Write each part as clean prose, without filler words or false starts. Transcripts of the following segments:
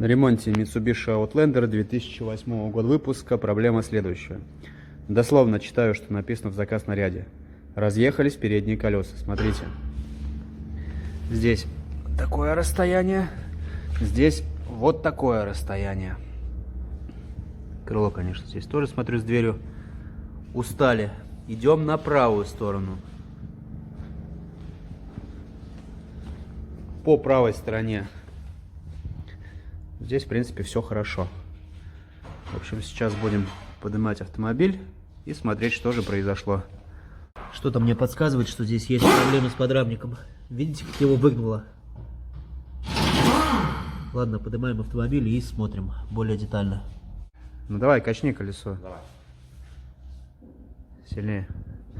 На ремонте Mitsubishi Outlander 2008 года выпуска проблема следующая. Дословно читаю, что написано в заказ наряде. Разъехались передние колеса. Смотрите. Здесь такое расстояние. Здесь вот такое расстояние. Крыло, конечно, здесь тоже, смотрю, с дверью. Устали. Идем на правую сторону. По правой стороне. Здесь, в принципе, все хорошо. В общем, сейчас будем поднимать автомобиль и смотреть, что же произошло. Что-то мне подсказывает, что здесь есть проблемы с подрамником. Видите, как его выгнуло? Ладно, поднимаем автомобиль и смотрим более детально. Ну давай, качни колесо. Давай. Сильнее.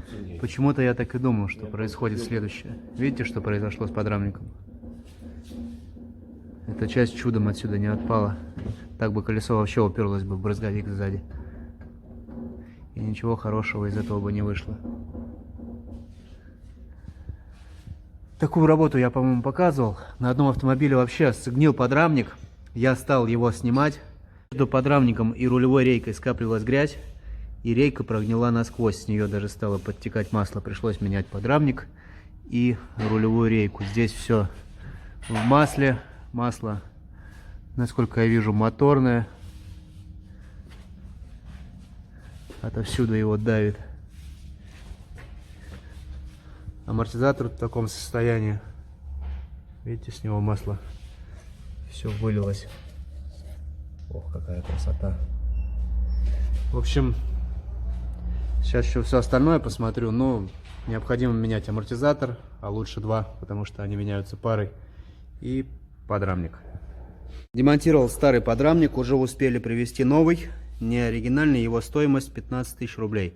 Сильнее. Почему-то я так и думал, что происходит следующее. Видите, что произошло с подрамником? Эта часть чудом отсюда не отпала. Так бы колесо вообще уперлось бы в брызговик сзади. И ничего хорошего из этого бы не вышло. Такую работу я, по-моему, показывал. На одном автомобиле вообще сгнил подрамник. Я стал его снимать. Между подрамником и рулевой рейкой скапливалась грязь. И рейка прогнила насквозь. С нее даже стало подтекать масло. Пришлось менять подрамник и рулевую рейку. Здесь все в масле. Масло, насколько я вижу, моторное. Отовсюду его давит. Амортизатор в таком состоянии. Видите, с него масло все вылилось. Ох, какая красота. В общем, сейчас еще все остальное посмотрю. Но необходимо менять амортизатор, а лучше два, потому что они меняются парой. И подрамник. Демонтировал старый подрамник, уже успели привезти новый, не оригинальный, его стоимость 15 тысяч рублей.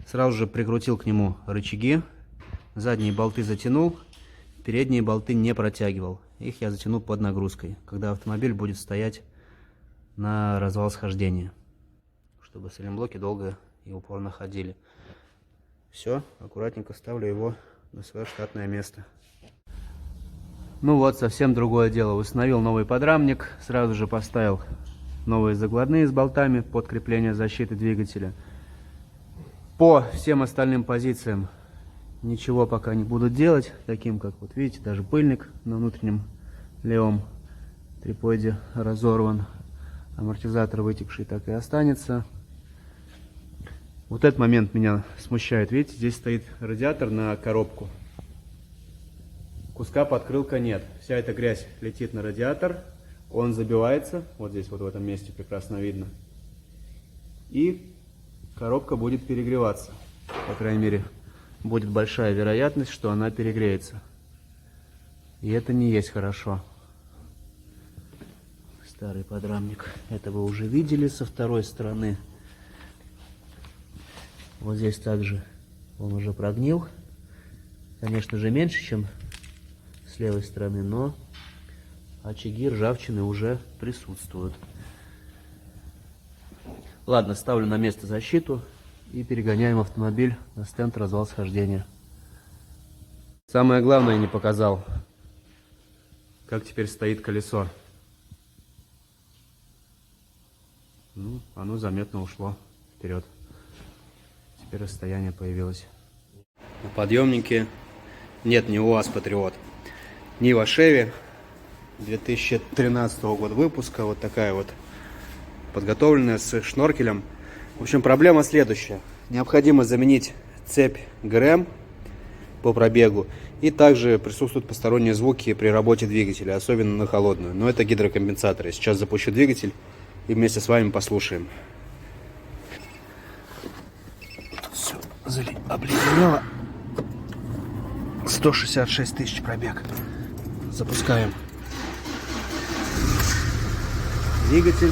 Сразу же прикрутил к нему рычаги, задние болты затянул, передние болты не протягивал. Их я затяну под нагрузкой, когда автомобиль будет стоять на развал схождения, чтобы сайлентблоки долго и упорно ходили. Все, аккуратненько ставлю его на свое штатное место. Ну вот, совсем другое дело. Установил новый подрамник, сразу же поставил новые закладные с болтами под крепление защиты двигателя. По всем остальным позициям ничего пока не буду делать, таким как, вот видите, даже пыльник на внутреннем левом триподе разорван. Амортизатор вытекший так и останется. Вот этот момент меня смущает. Видите, здесь стоит радиатор на коробку. Куска подкрылка нет. Вся эта грязь летит на радиатор. Он забивается. Вот здесь, вот в этом месте прекрасно видно. И коробка будет перегреваться. По крайней мере, будет большая вероятность, что она перегреется. И это не есть хорошо. Старый подрамник. Это вы уже видели со второй стороны. Вот здесь также он уже прогнил. Конечно же, меньше, чем с левой стороны, но очаги ржавчины уже присутствуют. Ладно, ставлю на место защиту и перегоняем автомобиль на стенд развал схождения. Самое главное не показал, как теперь стоит колесо. Ну, оно заметно ушло вперед. Теперь расстояние появилось. На подъемнике нет, не УАЗ Патриот. Нива Chevy 2013 года выпуска, вот такая вот подготовленная с шноркелем. В общем, проблема следующая. Необходимо заменить цепь ГРМ по пробегу. И также присутствуют посторонние звуки при работе двигателя, особенно на холодную. Но это гидрокомпенсаторы. Сейчас запущу двигатель и вместе с вами послушаем. Все обледенело. 166 тысяч пробег. Запускаем двигатель.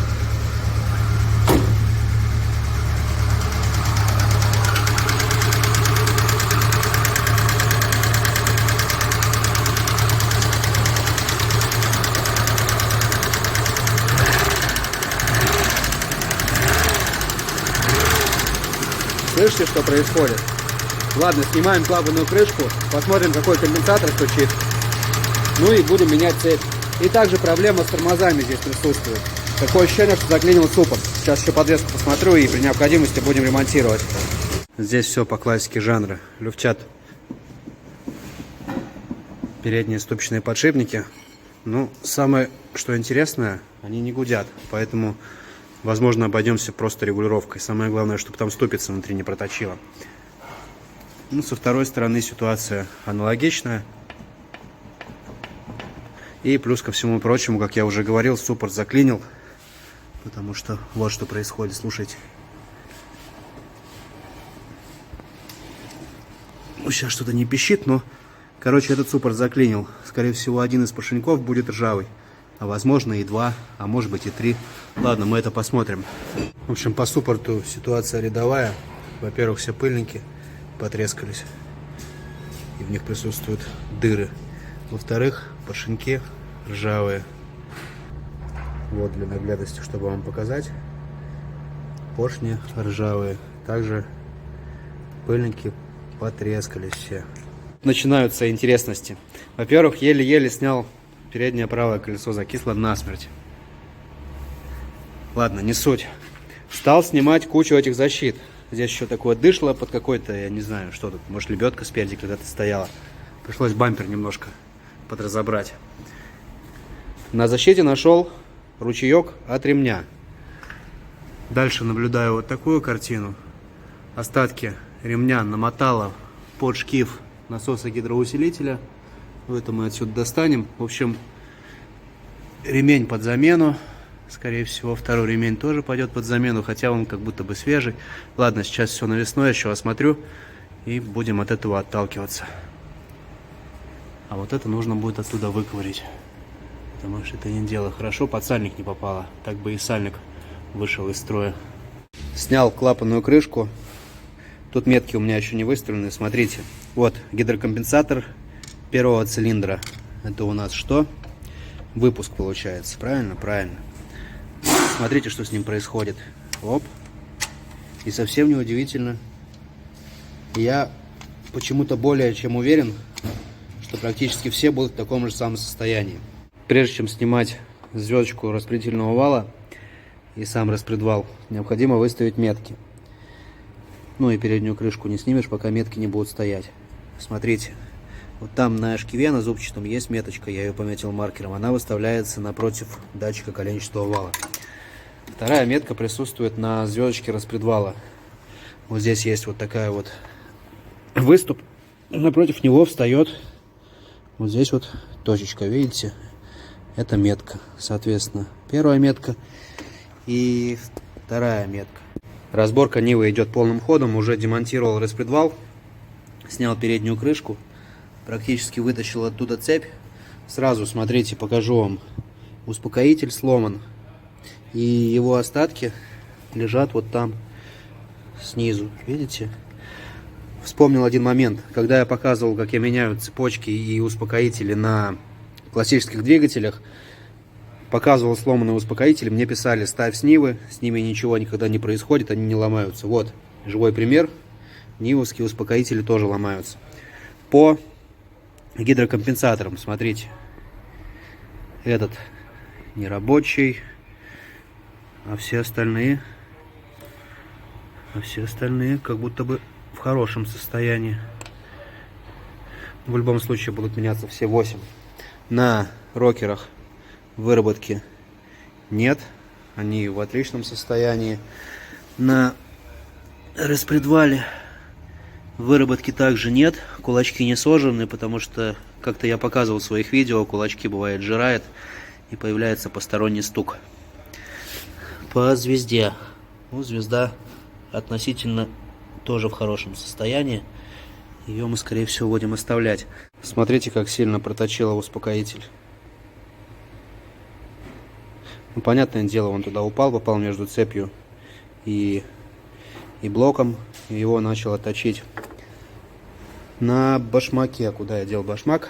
Слышите, что происходит? Ладно, снимаем клапанную крышку, посмотрим, какой конденсатор стучит. Ну и будем менять цепь. И также проблема с тормозами здесь присутствует. Такое ощущение, что заклинил суппорт. Сейчас еще подвеску посмотрю и при необходимости будем ремонтировать. Здесь все по классике жанра. Люфтят передние ступичные подшипники. Ну, самое, что интересное, они не гудят. Поэтому, возможно, обойдемся просто регулировкой. Самое главное, чтобы там ступица внутри не проточила. Ну, со второй стороны ситуация аналогичная. И плюс ко всему прочему, как я уже говорил, суппорт заклинил. Потому что вот что происходит, слушайте. Ну, сейчас что-то не пищит, но, короче, этот суппорт заклинил. Скорее всего, один из поршеньков будет ржавый. А возможно и два, а может быть и три. Ладно, мы это посмотрим. В общем, по суппорту ситуация рядовая. Во-первых, все пыльники потрескались. И в них присутствуют дыры. Во-вторых, поршеньки ржавые. Вот для наглядности, чтобы вам показать. Поршни ржавые. Также пыльники потрескались все. Начинаются интересности. Во-первых, еле-еле снял переднее правое колесо, закисло насмерть. Ладно, не суть. Стал снимать кучу этих защит. Здесь еще такое дышло под какой-то, я не знаю, что тут. Может, лебедка спереди когда-то стояла. Пришлось бампер немножко подразобрать. На защите нашел ручеек от ремня. Дальше наблюдаю вот такую картину. Остатки ремня намотало под шкив насоса гидроусилителя. Это мы отсюда достанем. В общем, ремень под замену. Скорее всего, второй ремень тоже пойдет под замену, хотя он как будто бы свежий. Ладно, сейчас все навесное, еще осмотрю. И будем от этого отталкиваться. А вот это нужно будет оттуда выковырить. Потому что это не дело. Хорошо, под сальник не попало. Так бы и сальник вышел из строя. Снял клапанную крышку. Тут метки у меня еще не выставлены. Смотрите. Вот гидрокомпенсатор первого цилиндра. Это у нас что? Выпуск получается. Правильно? Правильно. Смотрите, что с ним происходит. Оп. И совсем не удивительно. Я почему-то более чем уверен, что практически все будут в таком же самом состоянии. Прежде чем снимать звездочку распределительного вала и сам распредвал, необходимо выставить метки. Ну и переднюю крышку не снимешь, пока метки не будут стоять. Смотрите, вот там на шкиве, на зубчатом, есть меточка, я ее пометил маркером. Она выставляется напротив датчика коленчатого вала. Вторая метка присутствует на звездочке распредвала. Вот здесь есть вот такая вот выступ. Напротив него встает вот здесь вот точечка, видите? Это метка, соответственно, первая метка и вторая метка. Разборка Нивы идет полным ходом. Уже демонтировал распредвал, снял переднюю крышку, практически вытащил оттуда цепь. Сразу, смотрите, покажу вам. Успокоитель сломан, и его остатки лежат вот там снизу, видите? Вспомнил один момент, когда я показывал, как я меняю цепочки и успокоители на классических двигателях. Показывал сломанные успокоители, мне писали: ставь с Нивы, с ними ничего никогда не происходит, они не ломаются. Вот, живой пример, нивовские успокоители тоже ломаются. По гидрокомпенсаторам, смотрите, этот нерабочий, а все остальные как будто бы в хорошем состоянии. В любом случае будут меняться все 8. На рокерах выработки нет, они в отличном состоянии. На распредвале выработки также нет, кулачки не сожжены, потому что как-то я показывал в своих видео, кулачки бывает сжирает и появляется посторонний стук. По звезде, ну, звезда относительно тоже в хорошем состоянии, ее мы скорее всего будем оставлять. Смотрите, как сильно проточило успокоитель. Ну, понятное дело, он туда упал, попал между цепью и блоком, и его начало точить. На башмаке, куда я дел башмак,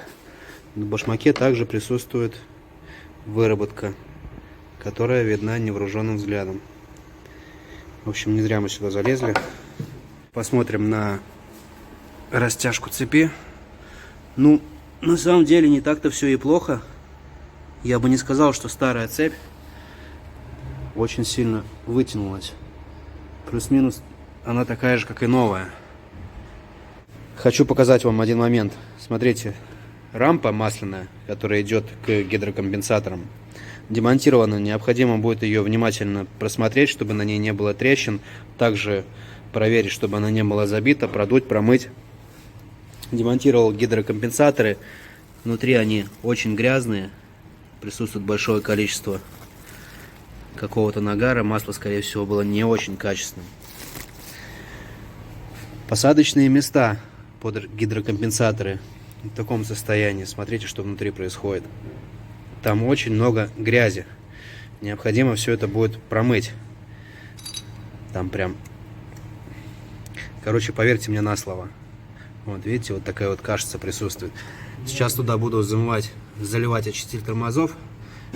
на башмаке также присутствует выработка, которая видна невооруженным взглядом. В общем, не зря мы сюда залезли. Посмотрим на растяжку цепи. Ну, на самом деле не так-то все и плохо. Я бы не сказал, что старая цепь очень сильно вытянулась. Плюс-минус она такая же, как и новая. Хочу показать вам один момент. Смотрите, рампа масляная, которая идет к гидрокомпенсаторам, демонтирована. Необходимо будет ее внимательно просмотреть, чтобы на ней не было трещин. Также проверить, чтобы она не была забита, продуть, промыть. Демонтировал гидрокомпенсаторы. Внутри они очень грязные. Присутствует большое количество какого-то нагара. Масло, скорее всего, было не очень качественным. Посадочные места под гидрокомпенсаторы в таком состоянии. Смотрите, что внутри происходит. Там очень много грязи. Необходимо все это будет промыть. Там прям... Короче, поверьте мне на слово. Вот видите, вот такая вот кашица присутствует. Сейчас туда буду заливать очиститель тормозов.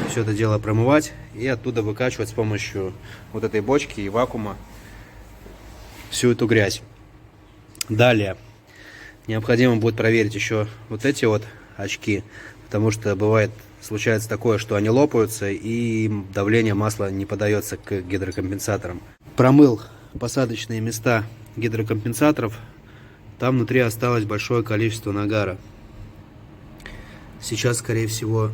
Все это дело промывать и оттуда выкачивать с помощью вот этой бочки и вакуума всю эту грязь. Далее необходимо будет проверить еще вот эти вот очки, потому что случается такое, что они лопаются и давление масла не подается к гидрокомпенсаторам. Промыл посадочные места гидрокомпенсаторов. Там внутри осталось большое количество нагара. Сейчас, скорее всего,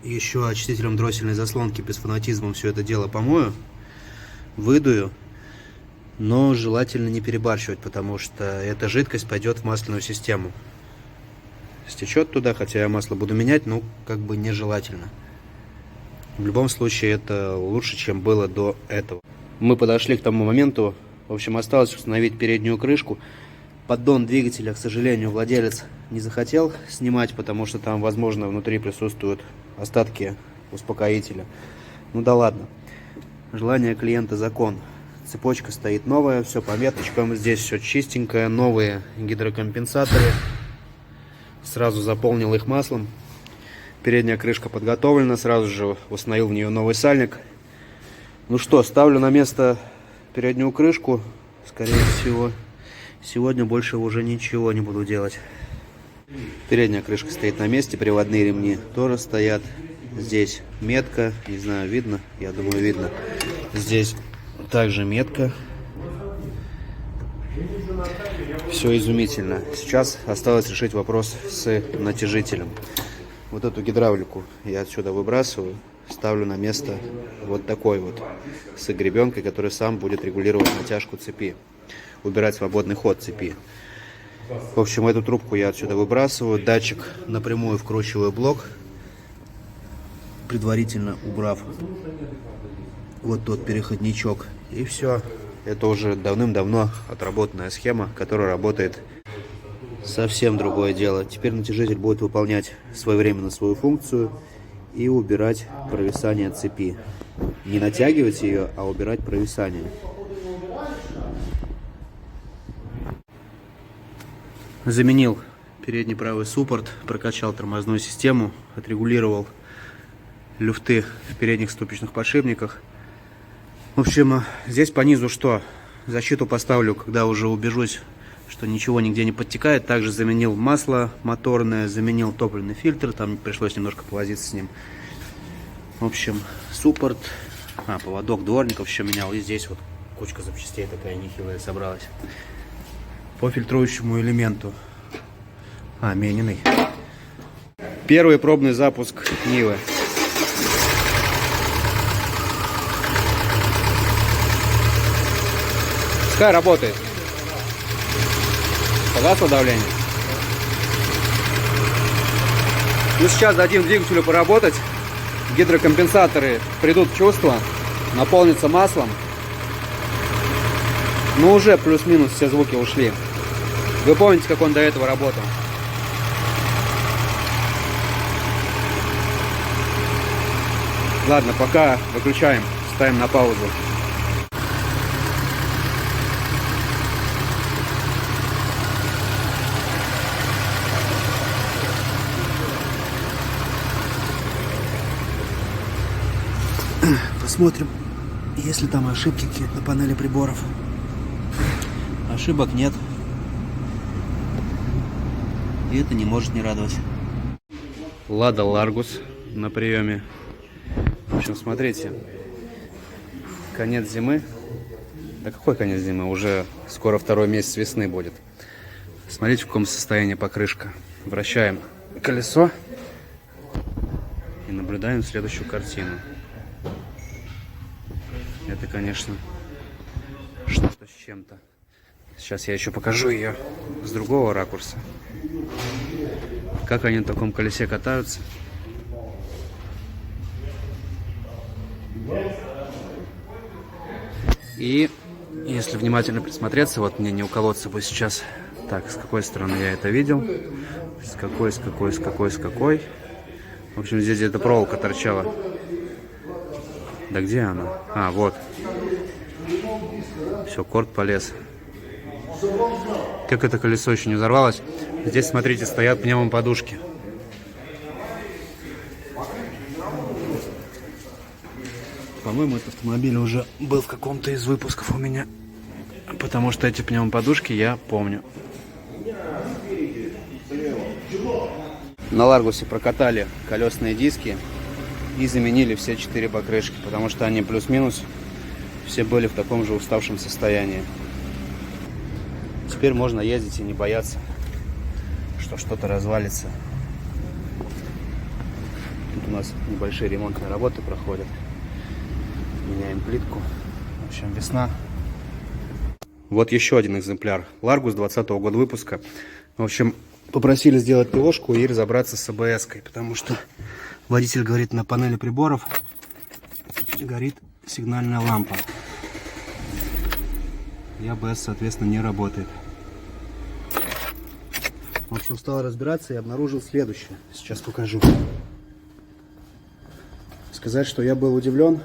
еще очистителем дроссельной заслонки без фанатизма все это дело помою, выдую, но желательно не перебарщивать, потому что эта жидкость пойдет в масляную систему. Стечет туда, хотя я масло буду менять, но как бы нежелательно. В любом случае это лучше, чем было до этого. Мы подошли к тому моменту, в общем, осталось установить переднюю крышку. Поддон двигателя, к сожалению, владелец не захотел снимать, потому что там, возможно, внутри присутствуют остатки успокоителя. Ну да ладно. Желание клиента закон. Цепочка стоит новая, все по меточкам. Здесь все чистенькое, новые гидрокомпенсаторы. Сразу заполнил их маслом. Передняя крышка подготовлена. Сразу же установил в нее новый сальник. Ну что, ставлю на место переднюю крышку. Скорее всего, сегодня больше уже ничего не буду делать. Передняя крышка стоит на месте, приводные ремни тоже стоят. Здесь метка, не знаю, видно? Я думаю, видно. Здесь также метка. Все изумительно. Сейчас осталось решить вопрос с натяжителем. Вот эту гидравлику я отсюда выбрасываю, ставлю на место вот такой вот с гребенкой, который сам будет регулировать натяжку цепи, убирать свободный ход цепи. В общем, эту трубку я отсюда выбрасываю, датчик напрямую вкручиваю в блок, предварительно убрав вот тот переходничок, и все. Это уже давным-давно отработанная схема, которая работает. Совсем другое дело. Теперь натяжитель будет выполнять своевременно свою функцию и убирать провисание цепи. Не натягивать ее, а убирать провисание. Заменил передний правый суппорт, прокачал тормозную систему, отрегулировал люфты в передних ступичных подшипниках. В общем, здесь по низу что? Защиту поставлю, когда уже убежусь, что ничего нигде не подтекает. Также заменил масло моторное, заменил топливный фильтр, там пришлось немножко повозиться с ним. В общем, суппорт, поводок дворников еще менял, и здесь вот кучка запчастей такая нехилая собралась. По фильтрующему элементу. Мененный. Первый пробный запуск Нивы. Пускай работает. Погасло давление. Ну, сейчас дадим двигателю поработать. Гидрокомпенсаторы придут в чувство, наполнятся маслом. Ну, уже плюс-минус все звуки ушли. Вы помните, как он до этого работал? Ладно, пока выключаем, ставим на паузу. Посмотрим, есть ли там ошибки какие-то на панели приборов. Ошибок нет. И это не может не радовать. Лада Ларгус на приеме. В общем, смотрите, конец зимы. Да какой конец зимы? Уже скоро второй месяц весны будет. Смотрите, в каком состоянии покрышка. Вращаем колесо и наблюдаем следующую картину. Это, конечно, что-то с чем-то. Сейчас я еще покажу ее с другого ракурса. Как они на таком колесе катаются. И если внимательно присмотреться, вот мне не уколоться бы сейчас. Так, с какой стороны я это видел? С какой. В общем, здесь где-то проволока торчала. Да где она? А, вот. Все, корд полез. Как это колесо еще не взорвалось. Здесь, смотрите, стоят пневмоподушки. По-моему, этот автомобиль уже был в каком-то из выпусков у меня. Потому что эти пневмоподушки я помню. На Ларгусе прокатали колесные диски и заменили все 4 покрышки, потому что они плюс-минус все были в таком же уставшем состоянии. Теперь можно ездить и не бояться, что что-то развалится. Тут у нас небольшие ремонтные работы проходят. Меняем плитку. В общем, весна. Вот еще один экземпляр. Ларгус 2020 года выпуска. В общем, попросили сделать ТОшку и разобраться с АБС-кой, потому что водитель говорит, на панели приборов горит сигнальная лампа. И АБС, соответственно, не работает. В общем, стал разбираться и обнаружил следующее. Сейчас покажу. Сказать, что я был удивлен,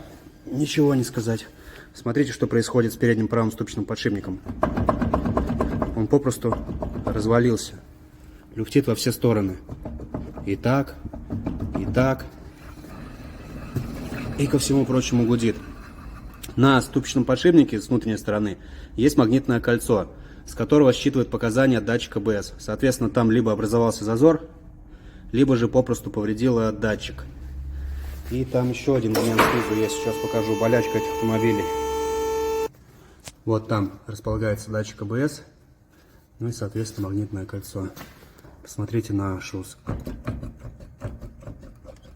ничего не сказать. Смотрите, что происходит с передним правым ступичным подшипником. Он попросту развалился. Люфтит во все стороны. И так, и так. И ко всему прочему гудит. На ступичном подшипнике с внутренней стороны есть магнитное кольцо, с которого считывает показания датчика АБС. Соответственно, там либо образовался зазор, либо же попросту повредило датчик. И там еще один момент снизу, я сейчас покажу, болячка этих автомобилей. Вот там располагается датчик АБС, ну и, соответственно, магнитное кольцо. Посмотрите на шлюз.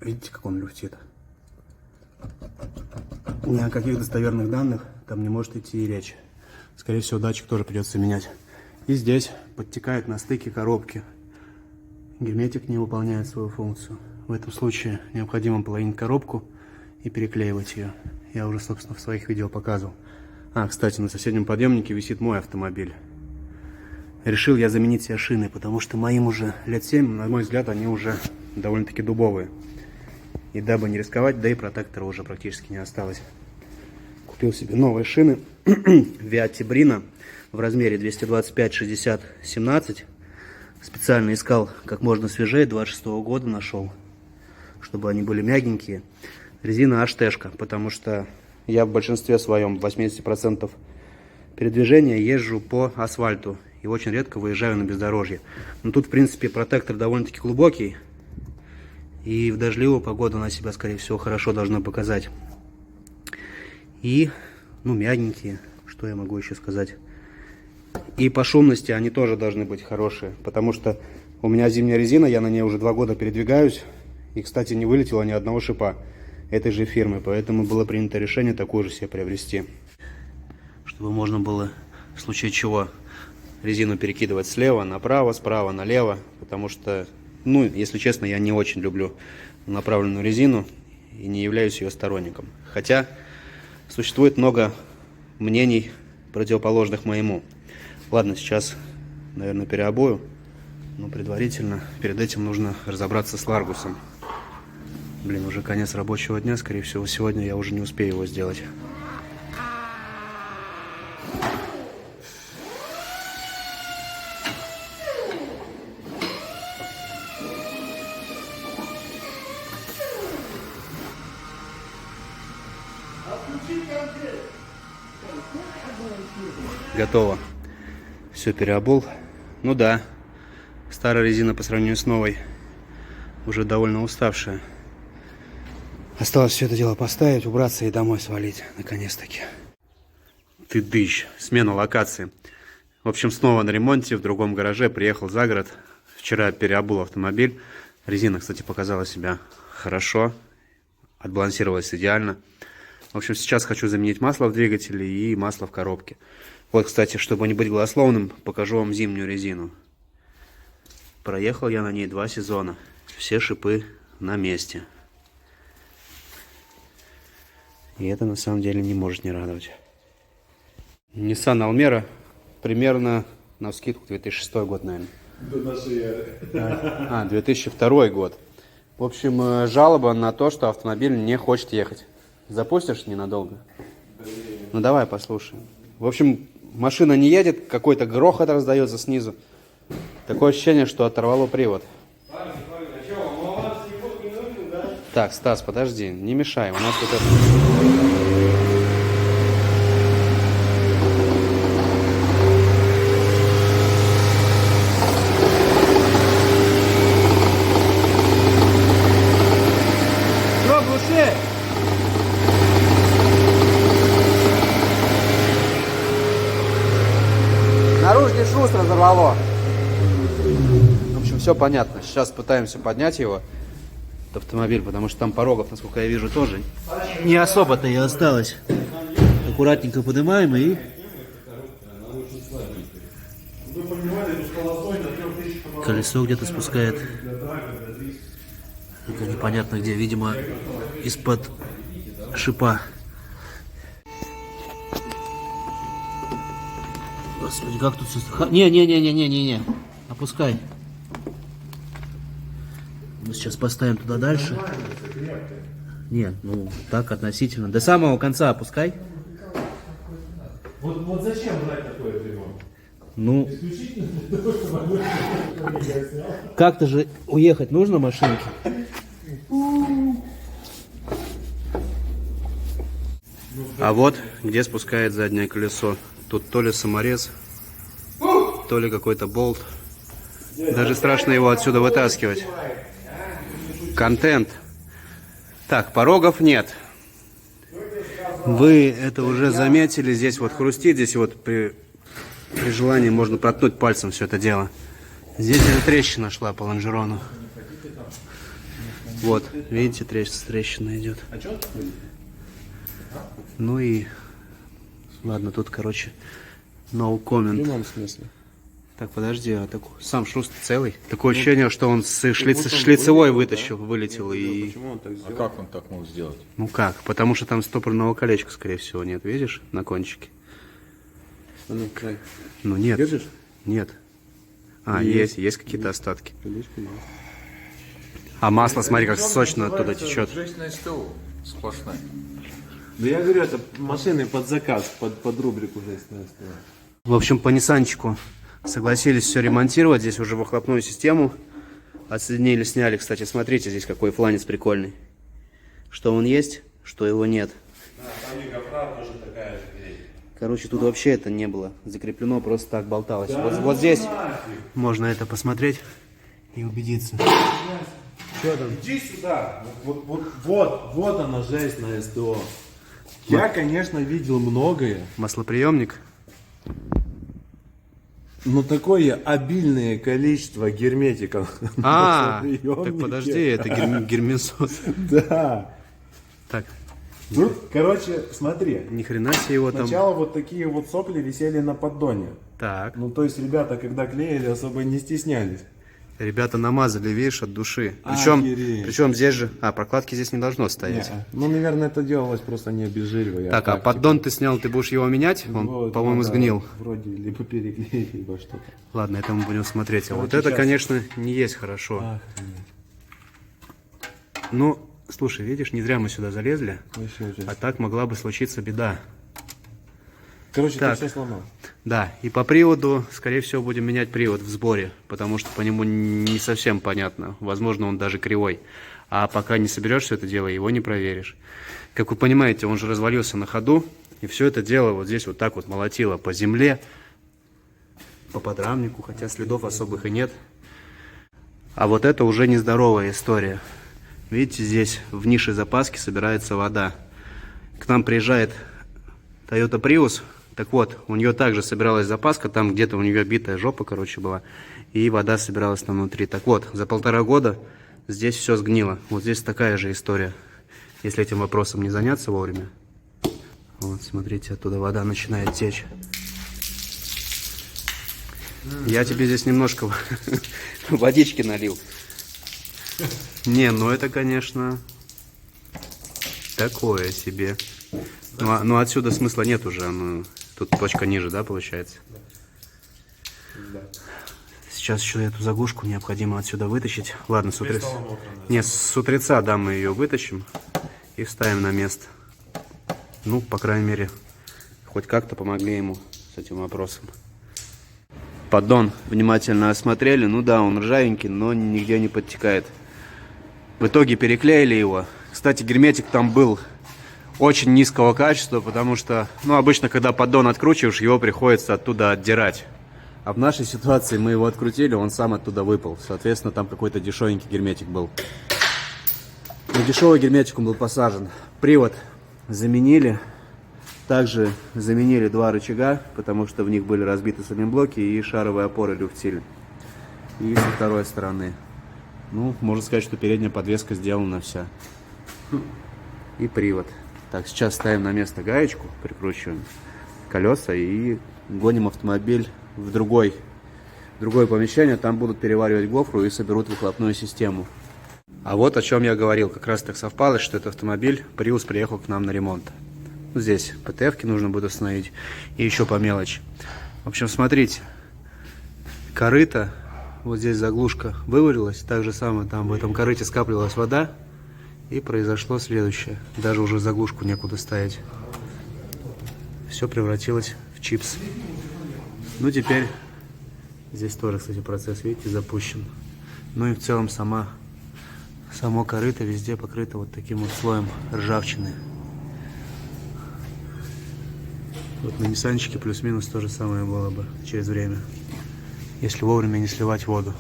Видите, как он люфтит? Ни о каких достоверных данных там не может идти и речь. Скорее всего, датчик тоже придется менять. И здесь подтекает на стыке коробки. Герметик не выполняет свою функцию. В этом случае необходимо половинить коробку и переклеивать ее. Я уже, собственно, в своих видео показывал. А, кстати, на соседнем подъемнике висит мой автомобиль. Решил я заменить себе шины, потому что моим уже лет 7, на мой взгляд, они уже довольно-таки дубовые. И дабы не рисковать, да и протектора уже практически не осталось. Купил себе новые шины Виати Брина в размере 225/60/17. Специально искал как можно свежее, 26-го года нашел, чтобы они были мягенькие. Резина HT-шка, потому что я в большинстве своем, 80% передвижения езжу по асфальту и очень редко выезжаю на бездорожье. Но тут, в принципе, протектор довольно-таки глубокий, и в дождливую погоду она себя, скорее всего, хорошо должна показать. И, мягенькие, что я могу еще сказать. И по шумности они тоже должны быть хорошие, потому что у меня зимняя резина, я на ней уже 2 года передвигаюсь, и, кстати, не вылетело ни одного шипа этой же фирмы, поэтому было принято решение такую же себе приобрести, чтобы можно было в случае чего резину перекидывать слева направо, справа налево, потому что, если честно, я не очень люблю направленную резину и не являюсь ее сторонником. Хотя существует много мнений, противоположных моему. Ладно, сейчас, наверное, переобую, но предварительно перед этим нужно разобраться с Ларгусом. Блин, уже конец рабочего дня, скорее всего, сегодня я уже не успею его сделать. Готово. Все переобул. Ну да, старая резина по сравнению с новой уже довольно уставшая. Осталось все это дело поставить, убраться и домой свалить, наконец-таки. Ты дыщ. Смена локации. В общем, снова на ремонте, в другом гараже, приехал за город. Вчера переобул автомобиль. Резина, кстати, показала себя хорошо. Отбалансировалась идеально. В общем, сейчас хочу заменить масло в двигателе и масло в коробке. Вот, кстати, чтобы не быть голословным, покажу вам зимнюю резину. Проехал я на ней 2 сезона. Все шипы на месте. И это на самом деле не может не радовать. Nissan Almera примерно навскидку 2006 год, наверное. 2002 год. В общем, жалоба на то, что автомобиль не хочет ехать. Запустишь ненадолго? Ну давай послушаем. В общем, машина не едет, какой-то грохот раздается снизу. Такое ощущение, что оторвало привод. Так, Стас, подожди, не мешай, у нас тут это... Что, глуши? Наружный шрус разорвало. В общем, все понятно. Сейчас пытаемся поднять его. Автомобиль, потому что там порогов, насколько я вижу, тоже Не особо-то и осталось. Аккуратненько поднимаем и... Колесо где-то спускает. Это непонятно где, видимо, из-под шипа. Господи, как тут все... Не. Опускай. Мы сейчас поставим туда дальше. Нет, ну так относительно. До самого конца опускай. Вот зачем брать такой ремонт? Ну, Исключительно для того, чтобы я снял. как-то же уехать нужно машинке. А вот где спускает заднее колесо. Тут то ли саморез, то ли какой-то болт. Даже страшно его отсюда вытаскивать. Контент. Так, порогов нет. Вы это уже заметили. Здесь вот хрустит, здесь вот при желании можно проткнуть пальцем все это дело. Здесь уже трещина шла по лонжерону. Вот, видите, трещина идет. Ну и... Ладно, тут, короче, no comment. Так, подожди, а сам шрус целый? Такое ощущение, что он с шлицевой вылетел и... Почему он так сделал? А как он так мог сделать? Ну как? Потому что там стопорного колечка, скорее всего, нет. Видишь, на кончике? Ну нет. Держишь? Нет. А, есть какие-то остатки. А масло, смотри, как сочно оттуда течет. Жесть на СТО сплошная. Да я говорю, это машины под заказ, под рубрику «Жесть на СТО». В общем, по Ниссанчику согласились все ремонтировать. Здесь уже выхлопную систему отсоединили, сняли. Кстати, смотрите, здесь какой фланец прикольный. Что он есть, что его нет. Да, там и гофра тоже такая же. Короче, тут вообще это не было закреплено, просто так болталось. Вот здесь можно это посмотреть и убедиться. Что там? Иди сюда. Вот она, жесть на СТО. Я, конечно, видел многое, Маслоприемник. но такое обильное количество герметиков. А, на так маслоприемнике. подожди, это гермесот. Да. Так, Тут, короче, смотри. ни хрена себе его там. Сначала вот такие вот сопли висели на поддоне. Так, Ну, то есть ребята, когда клеили, особо не стеснялись. ребята намазали, видишь, от души. Охереть. Причем здесь же... А, прокладки здесь не должно стоять. Ну, наверное, это делалось просто не обезжиривая. Так, а поддон ты снял, ты будешь его менять? Он, Вот, по-моему, да, сгнил. Вроде либо переклеить, либо что-то. Ладно, это мы будем смотреть. А вот Короче, это, щас. конечно, не есть хорошо. Ну, слушай, видишь, не зря мы сюда залезли. Вообще очень. А так могла бы случиться беда. Короче, так. ты все сломал. Да, и по приводу, скорее всего, будем менять привод в сборе, потому что по нему не совсем понятно. Возможно, он даже кривой. А пока не соберешь все это дело, его не проверишь. Как вы понимаете, он же развалился на ходу, и все это дело вот здесь вот так вот молотило по земле, по подрамнику, хотя следов особых и нет. А вот это уже нездоровая история. Видите, здесь в нише запаски собирается вода. К нам приезжает Toyota Prius. Так вот, у нее также собиралась запаска, там где-то у нее битая жопа, короче, была. И вода собиралась там внутри. Так вот, за 1,5 года здесь все сгнило. Вот здесь такая же история. Если этим вопросом не заняться вовремя. Вот, смотрите, оттуда вода начинает течь. Я тебе здесь немножко водички налил. Не, ну это, конечно, такое себе. Ну отсюда смысла нет уже. Тут точка ниже, да, получается? Да. Сейчас еще эту заглушку необходимо отсюда вытащить. Ладно, с утреца. Нет, с утреца, да, мы ее вытащим и вставим на место. Ну, по крайней мере, хоть как-то помогли ему с этим вопросом. Поддон внимательно осмотрели. Ну да, он ржавенький, но нигде не подтекает. В итоге переклеили его. Кстати, герметик там был очень низкого качества, потому что, ну, обычно, когда поддон откручиваешь, его приходится оттуда отдирать. А в нашей ситуации мы его открутили, он сам оттуда выпал. Соответственно, там какой-то дешевенький герметик был. Но дешевый герметик он был посажен. Привод заменили. Также заменили 2 рычага, потому что в них были разбиты саленблоки и шаровые опоры люфтили. И со второй стороны. Ну, можно сказать, что передняя подвеска сделана вся. И привод. Так, сейчас ставим на место гаечку, прикручиваем колеса и гоним автомобиль в другое помещение. Там будут переваривать гофру и соберут выхлопную систему. А вот о чем я говорил. Как раз так совпало, что этот автомобиль, Prius, приехал к нам на ремонт. Здесь ПТФ-ки нужно будет установить и еще по мелочи. В общем, смотрите. Корыто. Вот здесь заглушка вывалилась. Так же самое там в этом корыте скапливалась вода. И произошло следующее. Даже уже заглушку некуда ставить. Все превратилось в чипс. Ну, теперь здесь тоже, кстати, процесс, видите, запущен. Ну и в целом само корыто везде покрыто вот таким вот слоем ржавчины. Вот на ниссанчике плюс-минус то же самое было бы через время, если вовремя не сливать воду.